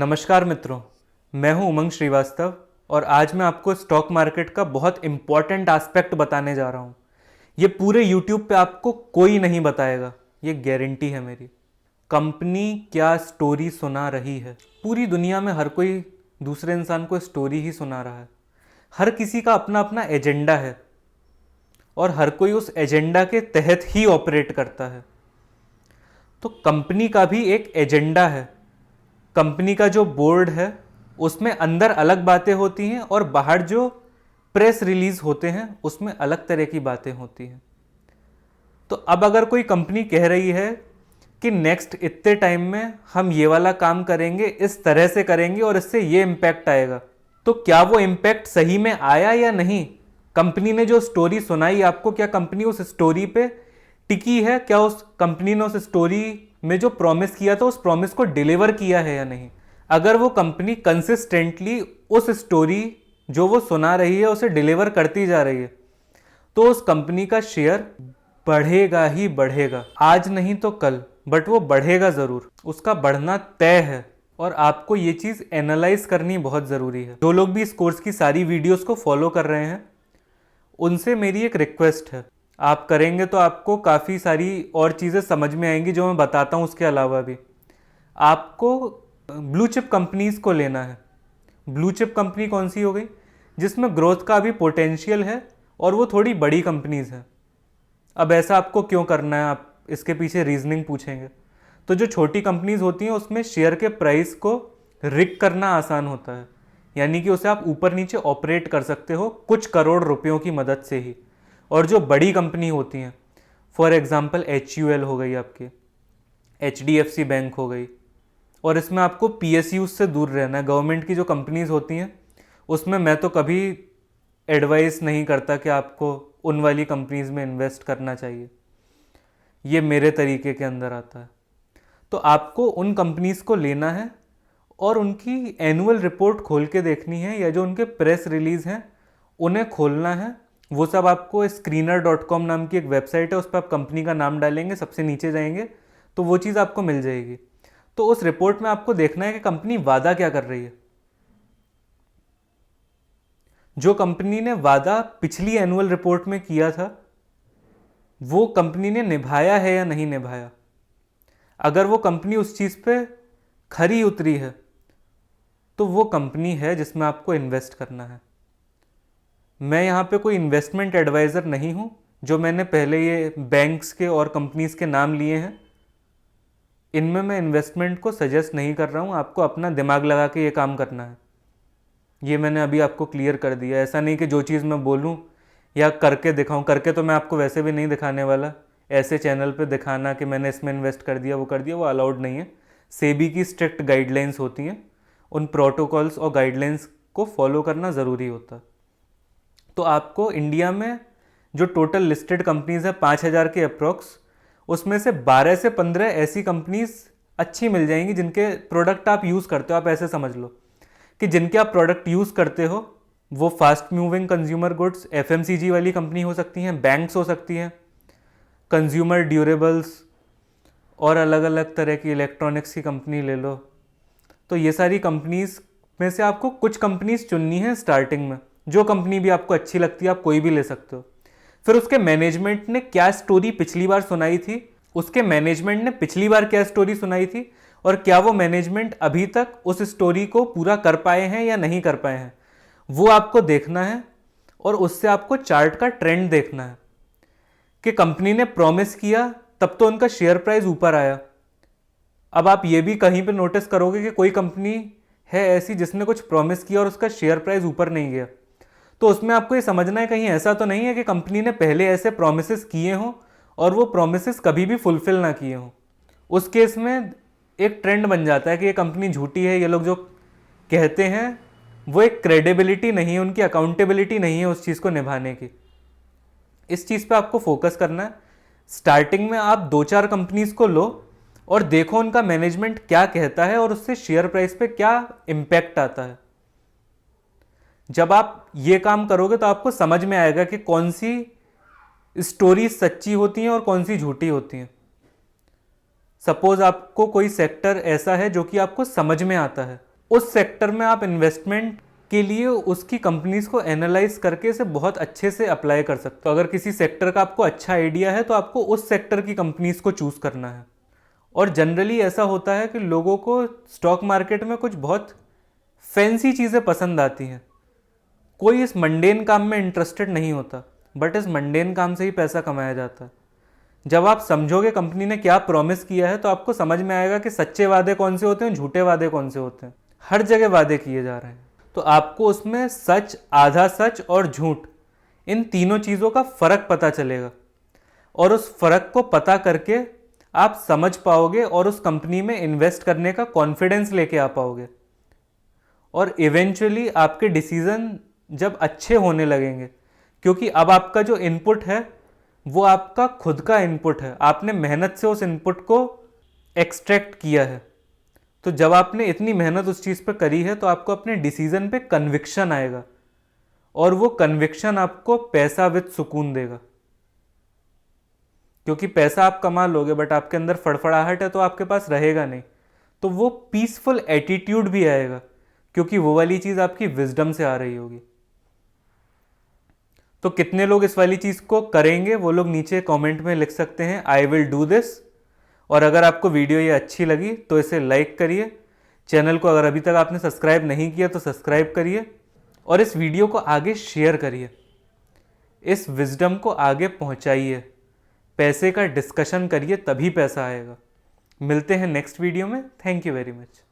नमस्कार मित्रों, मैं हूं उमंग श्रीवास्तव और आज मैं आपको स्टॉक मार्केट का बहुत इंपॉर्टेंट एस्पेक्ट बताने जा रहा हूं। ये पूरे यूट्यूब पे आपको कोई नहीं बताएगा, ये गारंटी है मेरी। कंपनी क्या स्टोरी सुना रही है? पूरी दुनिया में हर कोई दूसरे इंसान को स्टोरी ही सुना रहा है। हर किसी का अपना अपना एजेंडा है और हर कोई उस एजेंडा के तहत ही ऑपरेट करता है। तो कंपनी का भी एक एजेंडा है। कंपनी का जो बोर्ड है उसमें अंदर अलग बातें होती हैं और बाहर जो प्रेस रिलीज होते हैं उसमें अलग तरह की बातें होती हैं। तो अब अगर कोई कंपनी कह रही है कि नेक्स्ट इतने टाइम में हम ये वाला काम करेंगे, इस तरह से करेंगे और इससे ये इम्पैक्ट आएगा, तो क्या वो इम्पैक्ट सही में आया या नहीं? कंपनी ने जो स्टोरी सुनाई आपको, क्या कंपनी उस स्टोरी पे टिकी है? क्या उस कंपनी ने उस स्टोरी में जो प्रॉमिस किया था उस प्रॉमिस को डिलीवर किया है या नहीं? अगर वो कंपनी कंसिस्टेंटली उस स्टोरी जो वो सुना रही है उसे डिलीवर करती जा रही है तो उस कंपनी का शेयर बढ़ेगा ही बढ़ेगा। आज नहीं तो कल, बट वो बढ़ेगा ज़रूर। उसका बढ़ना तय है और आपको ये चीज़ एनालाइज करनी बहुत ज़रूरी है। जो लोग भी इस कोर्स की सारी वीडियोस को फॉलो कर रहे हैं उनसे मेरी एक रिक्वेस्ट है, आप करेंगे तो आपको काफ़ी सारी और चीज़ें समझ में आएंगी जो मैं बताता हूँ। उसके अलावा भी आपको ब्लू चिप कंपनीज़ को लेना है। ब्लू चिप कंपनी कौन सी हो गई? जिसमें ग्रोथ का भी पोटेंशियल है और वो थोड़ी बड़ी कंपनीज़ हैं। अब ऐसा आपको क्यों करना है, आप इसके पीछे रीजनिंग पूछेंगे। तो जो छोटी कंपनीज़ होती हैं उसमें शेयर के प्राइस को रिग करना आसान होता है, यानी कि उसे आप ऊपर नीचे ऑपरेट कर सकते हो कुछ करोड़ रुपयों की मदद से ही। और जो बड़ी कंपनी होती हैं, फॉर एग्जांपल HUL हो गई, आपकी HDFC बैंक हो गई, और इसमें आपको PSUs से दूर रहना है। गवर्नमेंट की जो कंपनीज़ होती हैं उसमें मैं तो कभी एडवाइस नहीं करता कि आपको उन वाली कंपनीज़ में इन्वेस्ट करना चाहिए, ये मेरे तरीके के अंदर आता है। तो आपको उन कंपनीज़ को लेना है और उनकी एनुअल रिपोर्ट खोल के देखनी है, या जो उनके प्रेस रिलीज़ हैं उन्हें खोलना है। वो सब आपको screener.com नाम की एक वेबसाइट है, उस पर आप कंपनी का नाम डालेंगे, सबसे नीचे जाएंगे तो वो चीज़ आपको मिल जाएगी। तो उस रिपोर्ट में आपको देखना है कि कंपनी वादा क्या कर रही है। जो कंपनी ने वादा पिछली एनुअल रिपोर्ट में किया था वो कंपनी ने निभाया है या नहीं निभाया। अगर वो कंपनी उस चीज़ पे खरी उतरी है तो वो कंपनी है जिसमें आपको इन्वेस्ट करना है। मैं यहाँ पे कोई इन्वेस्टमेंट एडवाइज़र नहीं हूँ। जो मैंने पहले ये बैंक्स के और कंपनीज़ के नाम लिए हैं इनमें मैं इन्वेस्टमेंट को सजेस्ट नहीं कर रहा हूँ। आपको अपना दिमाग लगा के ये काम करना है, ये मैंने अभी आपको क्लियर कर दिया। ऐसा नहीं कि जो चीज़ मैं बोलूँ या करके दिखाऊँ, करके तो मैं आपको वैसे भी नहीं दिखाने वाला। ऐसे चैनल पे दिखाना कि मैंने इसमें इन्वेस्ट कर दिया, वो अलाउड नहीं है। सेबी की स्ट्रिक्ट गाइडलाइंस होती हैं, उन प्रोटोकॉल्स और गाइडलाइंस को फॉलो करना ज़रूरी होता है। तो आपको इंडिया में जो टोटल लिस्टेड कंपनीज़ है 5000 के अप्रॉक्स, उसमें से 12 से 15 ऐसी कंपनीज़ अच्छी मिल जाएंगी जिनके प्रोडक्ट आप यूज़ करते हो। आप ऐसे समझ लो कि जिनके आप प्रोडक्ट यूज़ करते हो वो fast moving consumer goods FMCG वाली कंपनी हो सकती हैं, बैंक्स हो सकती हैं, कंज्यूमर ड्यूरेबल्स और अलग अलग तरह की इलेक्ट्रॉनिक्स की कंपनी ले लो। तो ये सारी कंपनीज़ में से आपको कुछ कंपनीज़ चुननी है स्टार्टिंग में। जो कंपनी भी आपको अच्छी लगती है आप कोई भी ले सकते हो। फिर उसके मैनेजमेंट ने क्या स्टोरी पिछली बार सुनाई थी, उसके मैनेजमेंट ने पिछली बार क्या स्टोरी सुनाई थी, और क्या वो मैनेजमेंट अभी तक उस स्टोरी को पूरा कर पाए हैं या नहीं कर पाए हैं, वो आपको देखना है। और उससे आपको चार्ट का ट्रेंड देखना है कि कंपनी ने प्रॉमिस किया तब तो उनका शेयर प्राइस ऊपर आया। अब आप ये भी कहीं पे नोटिस करोगे कि कोई कंपनी है ऐसी जिसने कुछ प्रॉमिस किया और उसका शेयर प्राइस ऊपर नहीं गया, तो उसमें आपको ये समझना है कहीं ऐसा तो नहीं है कि कंपनी ने पहले ऐसे प्रॉमिसेस किए हों और वो प्रॉमिसेस कभी भी फुलफिल ना किए हों। उस केस में एक ट्रेंड बन जाता है कि ये कंपनी झूठी है। ये लोग जो कहते हैं वो एक क्रेडिबिलिटी नहीं है, उनकी अकाउंटेबिलिटी नहीं है उस चीज़ को निभाने की। इस चीज़ पे आपको फोकस करना है। स्टार्टिंग में आप 2-4 कंपनीज को लो और देखो उनका मैनेजमेंट क्या कहता है और उससे शेयर प्राइस पे क्या इम्पैक्ट आता है। जब आप ये काम करोगे तो आपको समझ में आएगा कि कौन सी स्टोरी सच्ची होती हैं और कौन सी झूठी होती हैं। सपोज आपको कोई सेक्टर ऐसा है जो कि आपको समझ में आता है, उस सेक्टर में आप इन्वेस्टमेंट के लिए उसकी कंपनीज को एनालाइज करके इसे बहुत अच्छे से अप्लाई कर सकते हो। अगर किसी सेक्टर का आपको अच्छा आइडिया है तो आपको उस सेक्टर की कंपनीज को चूज करना है। और जनरली ऐसा होता है कि लोगों को स्टॉक मार्केट में कुछ बहुत फैंसी चीज़ें पसंद आती हैं। कोई इस मंडेन काम में इंटरेस्टेड नहीं होता, बट इस मंडेन काम से ही पैसा कमाया जाता है। जब आप समझोगे कंपनी ने क्या प्रॉमिस किया है तो आपको समझ में आएगा कि सच्चे वादे कौन से होते हैं, झूठे वादे कौन से होते हैं। हर जगह वादे किए जा रहे हैं, तो आपको उसमें सच, आधा सच और झूठ, इन तीनों चीज़ों का फ़र्क पता चलेगा। और उस फ़र्क को पता करके आप समझ पाओगे और उस कंपनी में इन्वेस्ट करने का कॉन्फिडेंस लेके आ पाओगे। और इवेंचुअली आपके डिसीज़न जब अच्छे होने लगेंगे, क्योंकि अब आपका जो इनपुट है वो आपका खुद का इनपुट है, आपने मेहनत से उस इनपुट को एक्सट्रैक्ट किया है। तो जब आपने इतनी मेहनत उस चीज़ पर करी है तो आपको अपने डिसीज़न पे कन्विक्शन आएगा, और वो कन्विक्शन आपको पैसा विद सुकून देगा। क्योंकि पैसा आप कमा लोगे बट आपके अंदर फड़फड़ाहट है तो आपके पास रहेगा नहीं। तो वो पीसफुल एटीट्यूड भी आएगा, क्योंकि वो वाली चीज़ आपकी विजडम से आ रही होगी। तो कितने लोग इस वाली चीज़ को करेंगे वो लोग नीचे कमेंट में लिख सकते हैं, आई विल डू दिस। और अगर आपको वीडियो ये अच्छी लगी तो इसे लाइक करिए। चैनल को अगर अभी तक आपने सब्सक्राइब नहीं किया तो सब्सक्राइब करिए, और इस वीडियो को आगे शेयर करिए। इस विजडम को आगे पहुंचाइए। पैसे का डिस्कशन करिए, तभी पैसा आएगा। मिलते हैं नेक्स्ट वीडियो में। Thank you very much.